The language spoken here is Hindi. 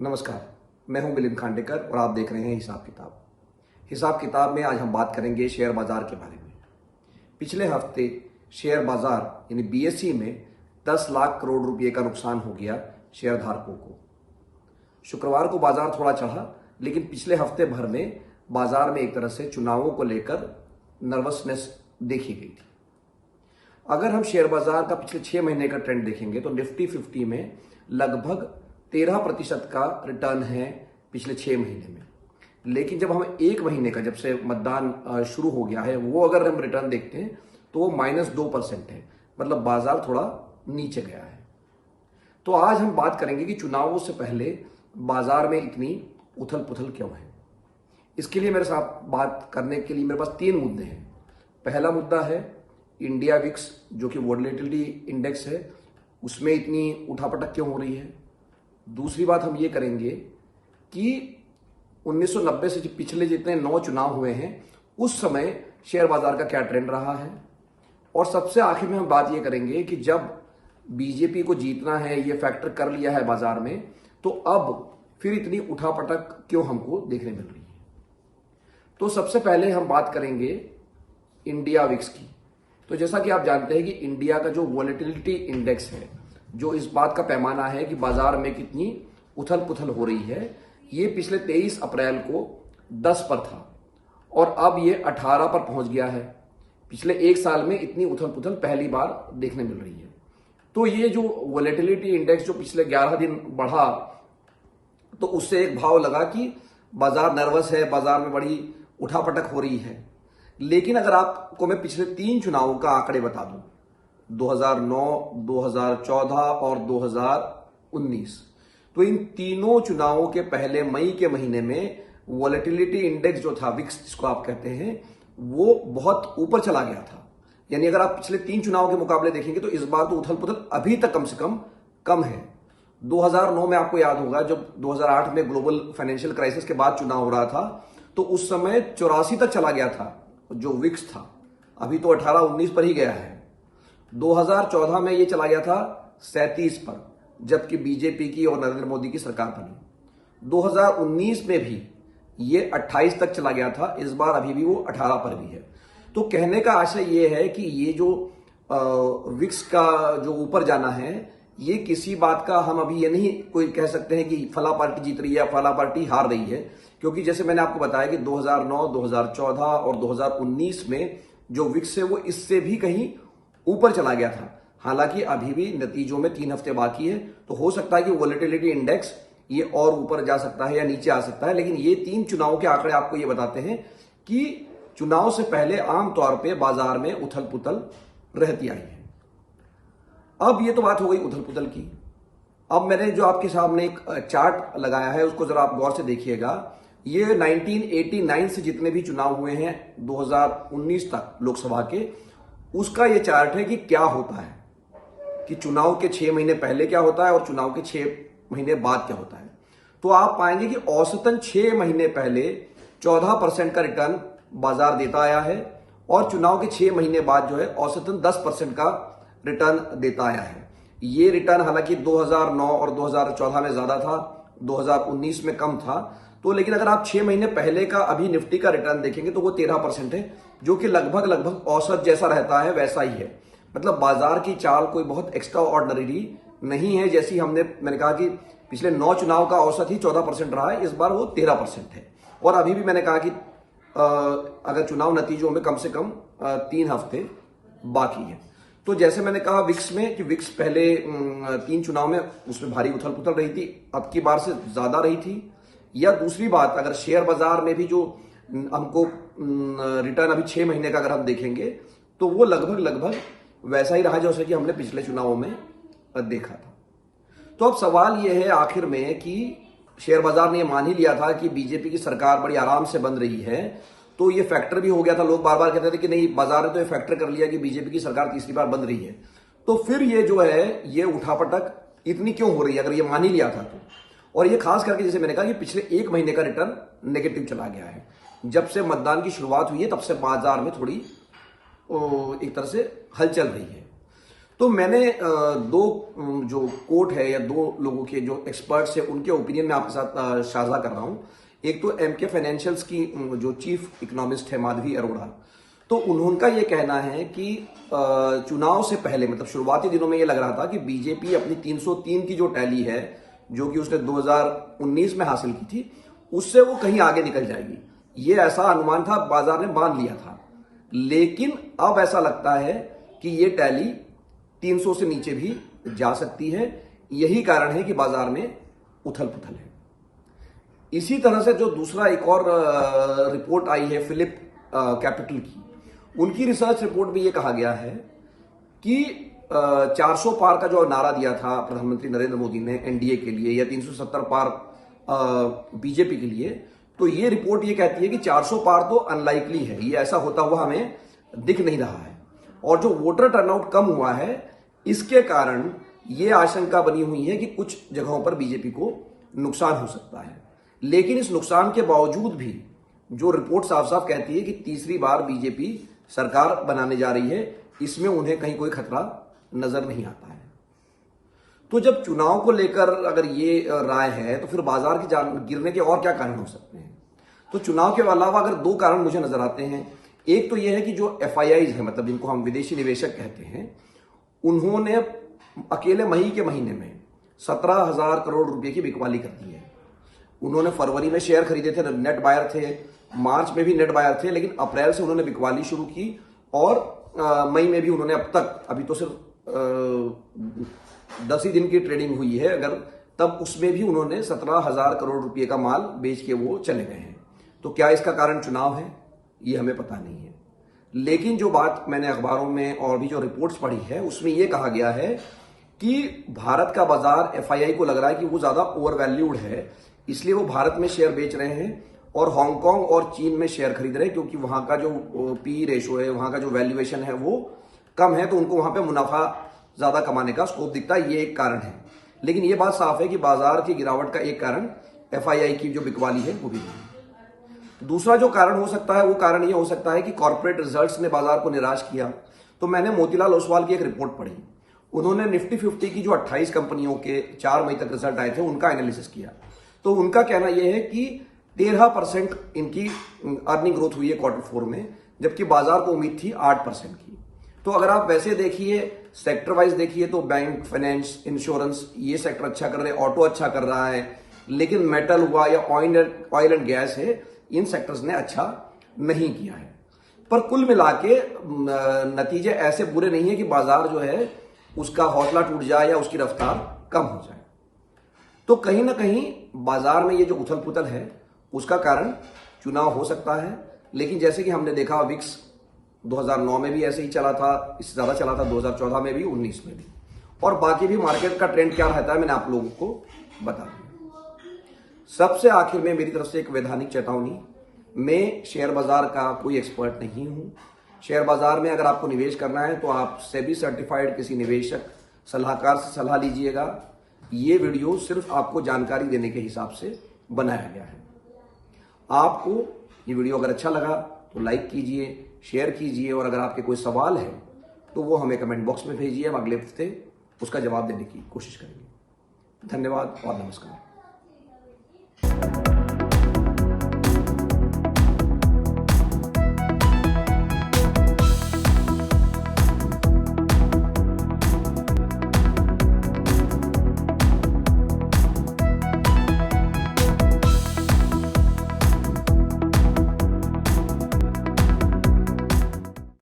नमस्कार, मैं हूं मिलिंद खांडेकर और आप देख रहे हैं हिसाब किताब। हिसाब किताब में आज हम बात करेंगे शेयर बाजार के बारे में। पिछले हफ्ते शेयर बाजार यानी बीएसई में 10 लाख करोड़ रुपए का नुकसान हो गया शेयरधारकों को। शुक्रवार को बाजार थोड़ा चढ़ा, लेकिन पिछले हफ्ते भर में बाजार में एक तरह से चुनावों को लेकर नर्वसनेस देखी गई थी। अगर हम शेयर बाजार का पिछले 6 महीने का ट्रेंड देखेंगे तो निफ्टी 50 में लगभग 13% का रिटर्न है पिछले 6 महीने में। लेकिन जब हम एक महीने का, जब से मतदान शुरू हो गया है, वो अगर हम रिटर्न देखते हैं तो वो -2% है। मतलब बाजार थोड़ा नीचे गया है। तो आज हम बात करेंगे कि चुनावों से पहले बाजार में इतनी उथल पुथल क्यों है। इसके लिए मेरे साथ बात करने के लिए मेरे पास 3 मुद्दे हैं। पहला मुद्दा है इंडिया विक्स, जो कि वोलेटिलिटी इंडेक्स है, उसमें इतनी उठापटक क्यों हो रही है। दूसरी बात हम ये करेंगे कि 1990 से पिछले जितने 9 चुनाव हुए हैं उस समय शेयर बाजार का क्या ट्रेंड रहा है। और सबसे आखिर में हम बात ये करेंगे कि जब बीजेपी को जीतना है, ये फैक्टर कर लिया है बाजार में, तो अब फिर इतनी उठापटक क्यों हमको देखने मिल रही है। तो सबसे पहले हम बात करेंगे इंडिया विक्स की। तो जैसा कि आप जानते हैं कि इंडिया का जो वोलेटिलिटी इंडेक्स है, जो इस बात का पैमाना है कि बाजार में कितनी उथल पुथल हो रही है, ये पिछले 23 अप्रैल को 10 पर था और अब ये 18 पर पहुंच गया है। पिछले 1 साल में इतनी उथल पुथल पहली बार देखने मिल रही है। तो ये जो वोलेटिलिटी इंडेक्स जो पिछले 11 दिन बढ़ा, तो उससे एक भाव लगा कि बाजार नर्वस है, बाजार में बड़ी उठापटक हो रही है। लेकिन अगर आपको मैं पिछले 3 चुनावों का आंकड़े बता दूं, 2009, 2014 और 2019, तो इन तीनों चुनावों के पहले मई के महीने में वोलेटिलिटी इंडेक्स जो था, विक्स जिसको आप कहते हैं, वो बहुत ऊपर चला गया था। यानी अगर आप पिछले 3 चुनावों के मुकाबले देखेंगे तो इस बार तो उथल पुथल अभी तक कम से कम है। 2009 में आपको याद होगा, जब 2008 में ग्लोबल फाइनेंशियल क्राइसिस के बाद चुनाव हो रहा था, तो उस समय 84 तक चला गया था जो विक्स था। अभी तो 18-19 पर ही गया है। 2014 में ये चला गया था 37 पर, जबकि बीजेपी की और नरेंद्र मोदी की सरकार बनी। 2019 में भी ये 28 तक चला गया था। इस बार अभी भी वो 18 पर भी है। तो कहने का आशय ये है कि ये जो विक्स का जो ऊपर जाना है, ये किसी बात का हम अभी ये नहीं कोई कह सकते हैं कि फला पार्टी जीत रही है या फला पार्टी हार रही है। क्योंकि जैसे मैंने आपको बताया कि 2009, 2014 और 2019 में जो विक्स है वो इससे भी कहीं ऊपर चला गया था। हालांकि अभी भी नतीजों में 3 हफ्ते बाकी है, तो हो सकता है कि वोलेटिलिटी इंडेक्स ये और ऊपर जा सकता है या नीचे आ सकता है। लेकिन ये 3 चुनावों के आंकड़े आपको ये बताते हैं कि चुनाव से पहले आमतौर पर बाजार में उथल पुथल रहती आई है। अब ये तो बात हो गई उथल पुथल की। अब मैंने जो आपके सामने एक चार्ट लगाया है, उसको जरा आप गौर से देखिएगा। ये 1989 से जितने भी चुनाव हुए हैं 2019 तक लोकसभा के, उसका ये चार्ट है कि क्या होता है, कि चुनाव के 6 महीने पहले क्या होता है और चुनाव के 6 महीने बाद क्या होता है। तो आप पाएंगे कि औसतन 6 महीने पहले 14% का रिटर्न बाजार देता आया है और चुनाव के 6 महीने बाद जो है औसतन 10% का रिटर्न देता आया है। ये रिटर्न हालांकि 2009 और 2014 में ज्यादा था, 2019 में कम था। तो लेकिन अगर आप 6 महीने पहले का अभी निफ्टी का रिटर्न देखेंगे तो वो 13% है, जो कि लगभग औसत जैसा रहता है वैसा ही है। मतलब बाजार की चाल कोई बहुत एक्स्ट्रा ऑर्डिनरी नहीं है। जैसी मैंने कहा कि पिछले 9 चुनाव का औसत ही 14% रहा है, इस बार वो 13% है। और अभी भी मैंने कहा कि अगर चुनाव नतीजों में कम से कम 3 हफ्ते बाकी है। तो जैसे मैंने कहा विक्स में, कि विक्स पहले 3 चुनाव में उसमें भारी उथल पुथल रही थी, अब की बार से ज्यादा रही थी। या दूसरी बात, अगर शेयर बाजार में भी जो हमको रिटर्न अभी 6 महीने का अगर हम देखेंगे तो वो लगभग वैसा ही रहा जैसे कि हमने पिछले चुनावों में देखा था। तो अब सवाल ये है आखिर में कि शेयर बाजार ने ये मान ही लिया था कि बीजेपी की सरकार बड़ी आराम से बन रही है, तो ये फैक्टर भी हो गया था। लोग बार बार कहते थे कि नहीं, बाजार ने तो ये फैक्टर कर लिया कि बीजेपी की सरकार तीसरी बार बन रही है। तो फिर ये जो है ये उठापटक इतनी क्यों हो रही है, अगर ये मान ही लिया था तो। और ये खास करके जैसे मैंने कहा कि पिछले 1 महीने का रिटर्न नेगेटिव चला गया है। जब से मतदान की शुरुआत हुई है तब से बाजार में थोड़ी एक तरह से हलचल रही है। तो मैंने दो जो कोट है या दो लोगों के जो एक्सपर्ट्स है उनके ओपिनियन में आपके साथ साझा कर रहा हूं। एक तो एमके फाइनेंशियल्स की जो चीफ इकोनॉमिस्ट है माधवी अरोड़ा, तो उनका ये कहना है कि चुनाव से पहले मतलब शुरुआती दिनों में ये लग रहा था कि बीजेपी अपनी 303 की जो टैली है जो कि उसने 2019 में हासिल की थी उससे वो कहीं आगे निकल जाएगी। ये ऐसा अनुमान था, बाजार ने बांध लिया था। लेकिन अब ऐसा लगता है कि ये टैली 300 से नीचे भी जा सकती है। यही कारण है कि बाजार में उथल पुथल है। इसी तरह से जो दूसरा एक और रिपोर्ट आई है फिलिप कैपिटल की, उनकी रिसर्च रिपोर्ट में यह कहा गया है कि 400 पार का जो नारा दिया था प्रधानमंत्री नरेंद्र मोदी ने एनडीए के लिए या 370 पार बीजेपी के लिए, तो ये रिपोर्ट ये कहती है कि 400 पार तो अनलाइकली है, ये ऐसा होता हुआ हमें दिख नहीं रहा है। और जो वोटर टर्नआउट कम हुआ है इसके कारण ये आशंका बनी हुई है कि कुछ जगहों पर बीजेपी को नुकसान हो सकता है। लेकिन इस नुकसान के बावजूद भी जो रिपोर्ट साफ साफ कहती है कि तीसरी बार बीजेपी सरकार बनाने जा रही है, इसमें उन्हें कहीं कोई खतरा नजर नहीं आता है। तो जब चुनाव को लेकर अगर ये राय है तो फिर बाजार की गिरने के और क्या कारण हो सकते हैं? तो चुनाव के अलावा अगर दो कारण मुझे नजर आते हैं। एक तो यह है कि जो FIIs है, मतलब जिनको हम विदेशी निवेशक कहते हैं, उन्होंने अकेले मई के महीने में 17,000 करोड़ रुपए की बिकवाली कर दी है। उन्होंने फरवरी में शेयर खरीदे थे, नेट बायर थे, मार्च में भी नेट बायर थे, लेकिन अप्रैल से उन्होंने बिकवाली शुरू की और मई में भी उन्होंने अब तक, अभी तो सिर्फ 10 ही दिन की ट्रेडिंग हुई है अगर, तब उसमें भी उन्होंने 17,000 करोड़ रुपए का माल बेच के वो चले गए हैं। तो क्या इसका कारण चुनाव है? ये हमें पता नहीं है। लेकिन जो बात मैंने अखबारों में और भी जो रिपोर्ट्स पढ़ी है उसमें यह कहा गया है कि भारत का बाजार FII को लग रहा है कि वो ज्यादा ओवर वैल्यूड है, इसलिए वो भारत में शेयर बेच रहे हैं और हांगकांग और चीन में शेयर खरीद रहे हैं, क्योंकि वहां का जो PE रेशो है, वहां का जो वैल्यूएशन है वो कम है, तो उनको वहां पे मुनाफा ज्यादा कमाने का स्कोप दिखता है। ये एक कारण है। लेकिन ये बात साफ है कि बाजार की गिरावट का एक कारण FII की जो बिकवाली है वो भी है। दूसरा जो कारण हो सकता है वो कारण ये हो सकता है कि कॉर्पोरेट रिजल्ट्स ने बाजार को निराश किया। तो मैंने मोतीलाल ओसवाल की एक रिपोर्ट पढ़ी, उन्होंने निफ्टी 50 की जो 28 कंपनियों के 4 मई तक रिजल्ट आए थे उनका एनालिसिस किया। तो उनका कहना यह है कि 13% इनकी अर्निंग ग्रोथ हुई है Q4 में, जबकि बाजार को उम्मीद थी 8% की। तो अगर आप वैसे देखिए, सेक्टर वाइज देखिए, तो बैंक, फाइनेंस, इंश्योरेंस ये सेक्टर अच्छा कर रहे हैं, ऑटो अच्छा कर रहा है, लेकिन मेटल हुआ या ऑयल एंड गैस है, इन सेक्टर्स ने अच्छा नहीं किया है। पर कुल मिला के नतीजे ऐसे बुरे नहीं है कि बाजार जो है उसका हौसला टूट जाए या उसकी रफ्तार कम हो जाए। तो कहीं ना कहीं बाजार में ये जो उथल पुथल है उसका कारण चुनाव हो सकता है। लेकिन जैसे कि हमने देखा विक्स 2009 में भी ऐसे ही चला था, इससे ज्यादा चला था 2014 में भी, 19 में भी, और बाकी भी मार्केट का ट्रेंड क्या रहता है मैंने आप लोगों को बता दिया। सबसे आखिर में मेरी तरफ से एक वैधानिक चेतावनी, मैं शेयर बाजार का कोई एक्सपर्ट नहीं हूं। शेयर बाजार में अगर आपको निवेश करना है तो आप सेबी सर्टिफाइड किसी निवेशक सलाहकार से सलाह लीजिएगा। ये वीडियो सिर्फ आपको जानकारी देने के हिसाब से बनाया गया है। आपको ये वीडियो अगर अच्छा लगा तो लाइक कीजिए, शेयर कीजिए, और अगर आपके कोई सवाल है तो वो हमें कमेंट बॉक्स में भेजिए। हम अगले हफ्ते उसका जवाब देने की कोशिश करेंगे। धन्यवाद और नमस्कार।